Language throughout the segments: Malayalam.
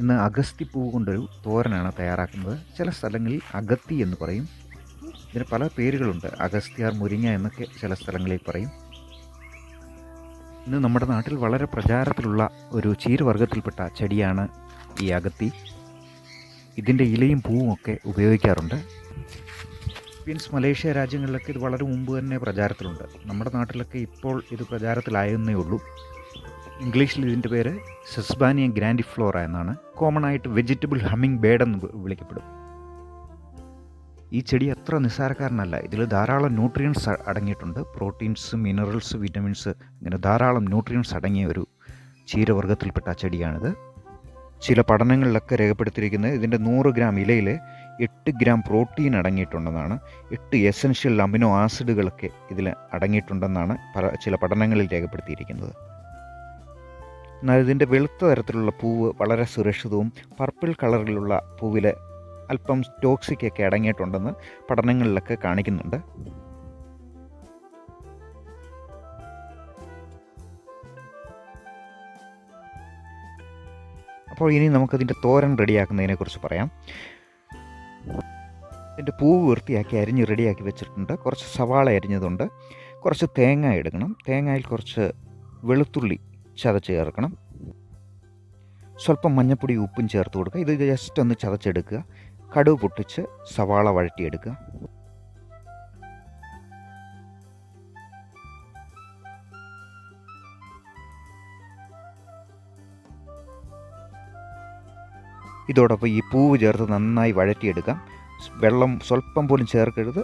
ഇന്ന് അഗസ്തിപ്പൂവ് കൊണ്ടൊരു തോരനാണ് തയ്യാറാക്കുന്നത്. ചില സ്ഥലങ്ങളിൽ അഗത്തി എന്ന് പറയും. ഇതിന് പല പേരുകളുണ്ട്. അഗസ്ത്യാർ, മുരിങ്ങ എന്നൊക്കെ ചില സ്ഥലങ്ങളിൽ പറയും. ഇന്ന് നമ്മുടെ നാട്ടിൽ വളരെ പ്രചാരത്തിലുള്ള ഒരു ചീരവർഗ്ഗത്തിൽപ്പെട്ട ചെടിയാണ് ഈ അഗത്തി. ഇതിൻ്റെ ഇലയും പൂവും ഒക്കെ ഉപയോഗിക്കാറുണ്ട്. ഫിലിപ്പീൻസ്, മലേഷ്യ രാജ്യങ്ങളിലൊക്കെ ഇത് വളരെ മുമ്പ് തന്നെ പ്രചാരത്തിലുണ്ട്. നമ്മുടെ നാട്ടിലൊക്കെ ഇപ്പോൾ ഇത് പ്രചാരത്തിലായെന്നേ ഉള്ളൂ. ഇംഗ്ലീഷിൽ ഇതിൻ്റെ പേര് സെസ്ബാനിയ ഗ്രാൻഡിഫ്ലോറ എന്നാണ്. കോമൺ ആയിട്ട് വെജിറ്റബിൾ ഹമ്മിങ് ബേർഡ് എന്ന് വിളിക്കപ്പെടും. ഈ ചെടി അത്ര നിസ്സാരക്കാരനല്ല. ഇതിൽ ധാരാളം ന്യൂട്രിയൻസ് അടങ്ങിയിട്ടുണ്ട്. പ്രോട്ടീൻസ്, മിനറൽസ്, വിറ്റമിൻസ്, ഇങ്ങനെ ധാരാളം ന്യൂട്രിയൻസ് അടങ്ങിയ ഒരു ചീരവർഗ്ഗത്തിൽപ്പെട്ട ചെടിയാണിത്. ചില പഠനങ്ങളിലൊക്കെ രേഖപ്പെടുത്തിയിരിക്കുന്നത് ഇതിൻ്റെ 100 ഗ്രാം ഇലയിൽ 8 ഗ്രാം പ്രോട്ടീൻ അടങ്ങിയിട്ടുണ്ടെന്നാണ്. 8 എസൻഷ്യൽ അമിനോ ആസിഡുകളൊക്കെ ഇതിൽ അടങ്ങിയിട്ടുണ്ടെന്നാണ് ചില പഠനങ്ങളിൽ രേഖപ്പെടുത്തിയിരിക്കുന്നത്. എന്നാൽ ഇതിൻ്റെ വെളുത്ത തരത്തിലുള്ള പൂവ് വളരെ സുരക്ഷിതവും പർപ്പിൾ കളറിലുള്ള പൂവിൽ അല്പം ടോക്സിക്കൊക്കെ അടങ്ങിയിട്ടുണ്ടെന്ന് പഠനങ്ങളിലൊക്കെ കാണിക്കുന്നുണ്ട്. അപ്പോൾ ഇനി നമുക്കതിൻ്റെ തോരൻ റെഡിയാക്കുന്നതിനെക്കുറിച്ച് പറയാം. ഇതിൻ്റെ പൂവ് വൃത്തിയാക്കി അരിഞ്ഞ് റെഡിയാക്കി വെച്ചിട്ടുണ്ട്. കുറച്ച് സവാള അരിഞ്ഞതുണ്ട്. കുറച്ച് തേങ്ങ എടുക്കണം. തേങ്ങയിൽ കുറച്ച് വെളുത്തുള്ളി ചതച്ച് ചേർക്കണം. സ്വല്പം മഞ്ഞൾപ്പൊടി, ഉപ്പും ചേർത്ത് കൊടുക്കുക. ഇത് ജസ്റ്റ് ഒന്ന് ചതച്ചെടുക്കുക. കടുക് പൊട്ടിച്ച് സവാള വഴറ്റിയെടുക്കുക. ഇതോടൊപ്പം ഈ പൂവ് ചേർത്ത് നന്നായി വഴറ്റിയെടുക്കാം. വെള്ളം സ്വല്പം പോലും ചേർക്കരുത്.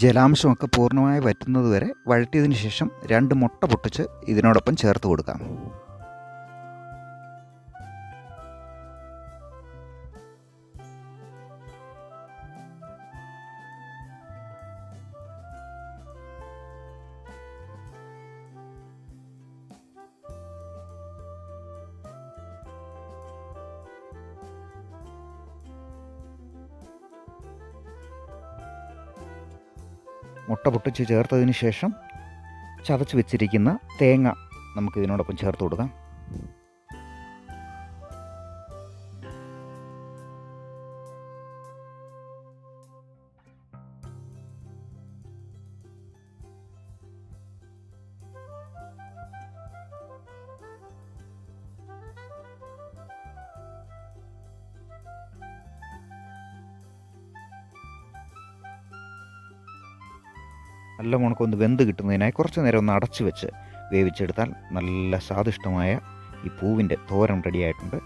ജലാംശമൊക്കെ പൂർണ്ണമായി വറ്റുന്നത് വരെ വഴറ്റിയതിന് ശേഷം 2 മുട്ട പൊട്ടിച്ച് ഇതിനോടൊപ്പം ചേർത്ത് കൊടുക്കാം. മുട്ട പൊട്ടിച്ച് ചേർത്തതിന് ശേഷം ചതച്ച് വെച്ചിരിക്കുന്ന തേങ്ങ നമുക്ക് ഇതിനോടൊപ്പം ചേർത്ത് കൊടുക്കാം. നല്ല മുണക്കൊന്ന് വെന്ത് കിട്ടുന്നതിനായി കുറച്ച് നേരം ഒന്ന് അടച്ചു വെച്ച് വേവിച്ചെടുത്താൽ നല്ല സ്വാദിഷ്ടമായ ഈ പൂവിൻ്റെ തോരൻ റെഡിയായിട്ടുണ്ട്.